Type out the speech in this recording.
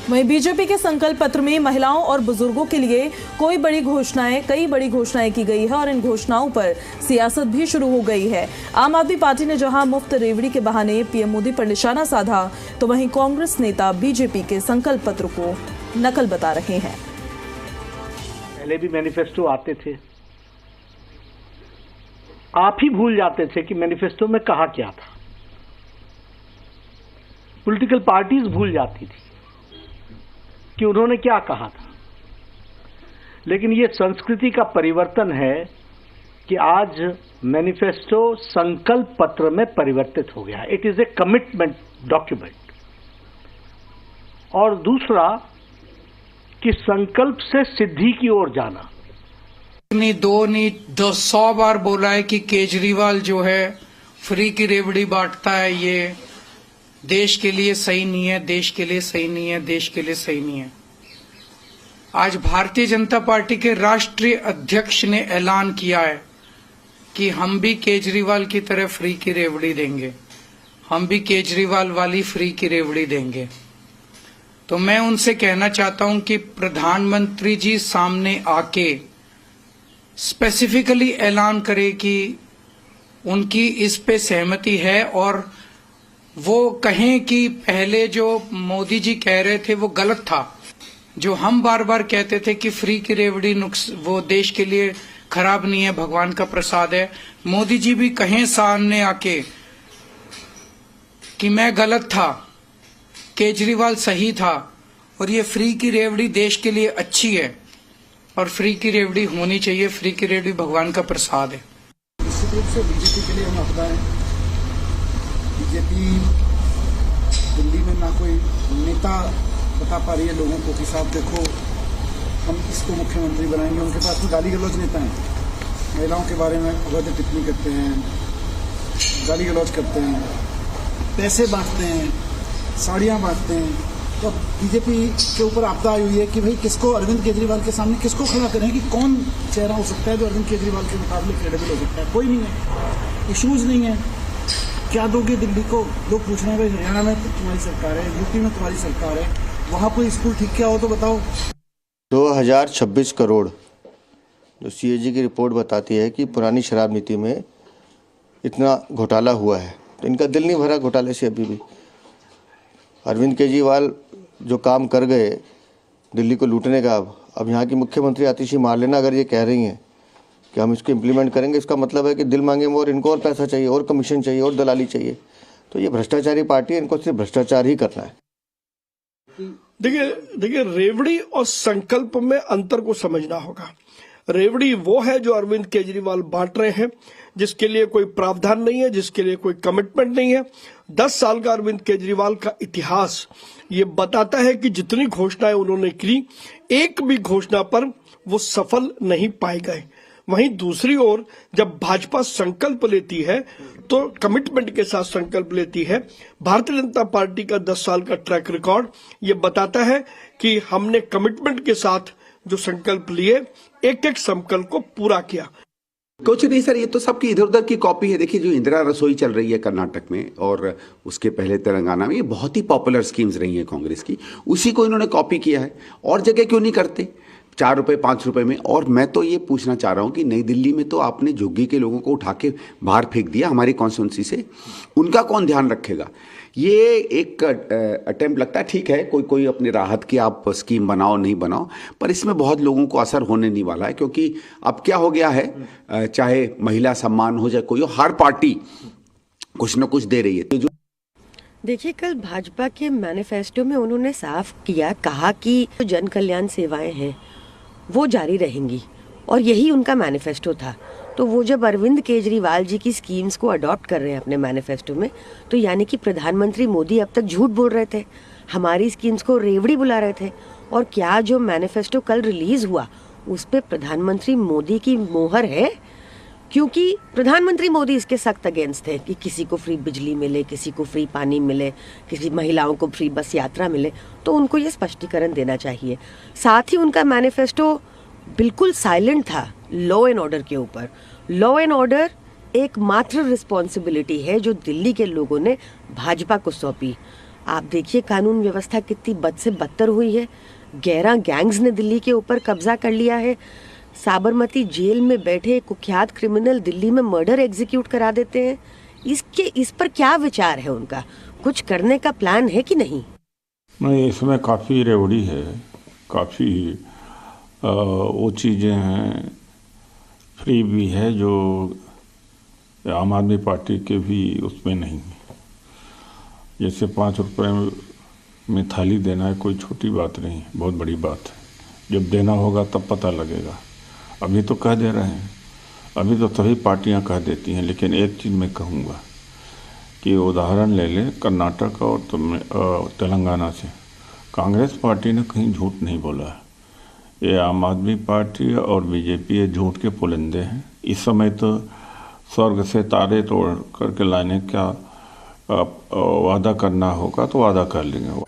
वहीं बीजेपी के संकल्प पत्र में महिलाओं और बुजुर्गों के लिए कई बड़ी घोषणाएं की गई है और इन घोषणाओं पर सियासत भी शुरू हो गई है। आम आदमी पार्टी ने जहां मुफ्त रेवड़ी के बहाने पीएम मोदी पर निशाना साधा, तो वहीं कांग्रेस नेता बीजेपी के संकल्प पत्र को नकल बता रहे हैं। पहले भी मैनिफेस्टो आते थे, आप ही भूल जाते थे कि मैनिफेस्टो में कहा क्या था। पॉलिटिकल पार्टीज भूल जाती थी कि उन्होंने क्या कहा था। लेकिन ये संस्कृति का परिवर्तन है कि आज मैनिफेस्टो संकल्प पत्र में परिवर्तित हो गया। It is a commitment document. और दूसरा कि संकल्प से सिद्धि की ओर जाना। नहीं, 100 बार बोला है कि केजरीवाल जो है फ्री की रेवड़ी बांटता है, ये देश के लिए सही नहीं है, देश के लिए सही नहीं है, देश के लिए सही नहीं है। आज भारतीय जनता पार्टी के राष्ट्रीय अध्यक्ष ने ऐलान किया है कि हम भी केजरीवाल की तरह फ्री की रेवड़ी देंगे, हम भी केजरीवाल वाली फ्री की रेवड़ी देंगे। तो मैं उनसे कहना चाहता हूं कि प्रधानमंत्री जी सामने आके स्पेसिफिकली ऐलान करे कि उनकी इस पे सहमति है, और वो कहें कि पहले जो मोदी जी कह रहे थे वो गलत था। जो हम बार बार कहते थे कि फ्री की रेवड़ी वो देश के लिए खराब नहीं है, भगवान का प्रसाद है। मोदी जी भी कहें सामने आके कि मैं गलत था, केजरीवाल सही था, और ये फ्री की रेवड़ी देश के लिए अच्छी है और फ्री की रेवड़ी होनी चाहिए। फ्री की रेवड़ी भगवान का प्रसाद है। निश्चित रूप से बीजेपी के लिए हम आपदा है। बीजेपी दिल्ली में ना कोई नेता बता पा रही है लोगों को कि साहब देखो हम इसको मुख्यमंत्री बनाएंगे। उनके पास तो गाली गलौज नेता हैं, महिलाओं के बारे में अवैध टिप्पणी करते हैं, गाली गलौज करते हैं, पैसे बांटते हैं, साड़ियां बांटते हैं। तो बीजेपी के ऊपर आपदा आई हुई है कि भाई किसको अरविंद केजरीवाल के सामने किसको खड़ा करें, कि कौन चेहरा हो सकता है जो अरविंद केजरीवाल के मुकाबले क्रेडिबल हो सकता है। कोई नहीं है, इशूज नहीं है। क्या दोगे दिल्ली को? लोग पूछ रहे हैं भाई हरियाणा में तो तुम्हारी सरकार है, यूपी में तुम्हारी सरकार है, वहां कोई स्कूल ठीक क्या हो तो बताओ। 2026 करोड़ जो सीएजी की रिपोर्ट बताती है कि पुरानी शराब नीति में इतना घोटाला हुआ है, तो इनका दिल नहीं भरा घोटाले से अभी भी। अरविंद केजरीवाल जो काम कर गए दिल्ली को लूटने का, अब यहाँ की मुख्यमंत्री आतिशी मार लेना अगर ये कह रही हैं कि हम इसको इम्प्लीमेंट करेंगे, इसका मतलब है कि दिल मांगे और इनको और पैसा चाहिए, और कमीशन चाहिए, और दलाली चाहिए। तो ये भ्रष्टाचारी पार्टी है, इनको सिर्फ भ्रष्टाचार ही करना है। देखिए रेवड़ी और संकल्प में अंतर को समझना होगा। रेवड़ी वो है जो अरविंद केजरीवाल बांट रहे हैं, जिसके लिए कोई प्रावधान नहीं है, जिसके लिए कोई कमिटमेंट नहीं है। 10 साल का अरविंद केजरीवाल का इतिहास ये बताता है कि जितनी घोषणाएं उन्होंने की, एक भी घोषणा पर वो सफल नहीं पाए गए। वहीं दूसरी ओर जब भाजपा संकल्प लेती है तो कमिटमेंट के साथ संकल्प लेती है। भारतीय जनता पार्टी का 10 साल का ट्रैक रिकॉर्ड ये बताता है कि हमने कमिटमेंट के साथ जो संकल्प लिए, एक एक संकल्प को पूरा किया। कुछ नहीं सर, ये तो सबकी इधर उधर की कॉपी है। देखिए जो इंदिरा रसोई चल रही है कर्नाटक में और उसके पहले तेलंगाना में, ये बहुत ही पॉपुलर स्कीम्स रही हैं कांग्रेस की, उसी को इन्होंने कॉपी किया है। और जगह क्यों नहीं करते 4 रुपए 5 रुपए में? और मैं तो ये पूछना चाह रहा हूँ कि नई दिल्ली में तो आपने झुग्गी के लोगों को उठा के बाहर फेंक दिया हमारी कॉन्स्टिट्यूंसी से, उनका कौन ध्यान रखेगा? ये एक अटेम्प्ट लगता है, ठीक है कोई अपनी राहत की आप स्कीम बनाओ नहीं बनाओ, पर इसमें बहुत लोगों को असर होने नहीं वाला है। क्योंकि अब क्या हो गया है, चाहे महिला सम्मान हो जाए कोई हो, हर पार्टी कुछ न कुछ दे रही है। तो देखिए कल भाजपा के मैनिफेस्टो में उन्होंने साफ कहा कि जो जन कल्याण सेवाएं हैं वो जारी रहेंगी, और यही उनका मैनिफेस्टो था। तो वो जब अरविंद केजरीवाल जी की स्कीम्स को अडॉप्ट कर रहे हैं अपने मैनिफेस्टो में, तो यानी कि प्रधानमंत्री मोदी अब तक झूठ बोल रहे थे, हमारी स्कीम्स को रेवड़ी बुला रहे थे। और क्या जो मैनिफेस्टो कल रिलीज हुआ उस पे प्रधानमंत्री मोदी की मोहर है? क्योंकि प्रधानमंत्री मोदी इसके सख्त अगेंस्ट थे कि किसी को फ्री बिजली मिले, किसी को फ्री पानी मिले, किसी महिलाओं को फ्री बस यात्रा मिले। तो उनको ये स्पष्टीकरण देना चाहिए। साथ ही उनका मैनिफेस्टो बिल्कुल साइलेंट था लॉ एंड ऑर्डर के ऊपर। लॉ एंड ऑर्डर एकमात्र रिस्पॉन्सिबिलिटी है जो दिल्ली के लोगों ने भाजपा को सौंपी। आप देखिए कानून व्यवस्था कितनी बद से बदतर हुई है। 11 गैंग्स ने दिल्ली के ऊपर कब्जा कर लिया है। साबरमती जेल में बैठे कुख्यात क्रिमिनल दिल्ली में मर्डर एग्जीक्यूट करा देते हैं। इस पर क्या विचार है उनका? कुछ करने का प्लान है कि नहीं? नहीं, इसमें काफ़ी रेवड़ी है, काफ़ी वो चीज़ें हैं, फ्री भी है जो आम आदमी पार्टी के भी उसमें नहीं है। जैसे 5 रुपए में थाली देना है कोई छोटी बात नहीं है, बहुत बड़ी बात है। जब देना होगा तब पता लगेगा। अभी तो कह दे रहे हैं, अभी तो सभी पार्टियां कह देती हैं। लेकिन एक चीज़ मैं कहूँगा कि उदाहरण ले लें कर्नाटक और तेलंगाना से। कांग्रेस पार्टी ने कहीं झूठ नहीं बोला है। ये आम आदमी पार्टी और बीजेपी ये झूठ के पुलिंदे हैं। इस समय तो स्वर्ग से तारे तोड़ करके लाने का वादा करना होगा तो वादा कर लेंगे।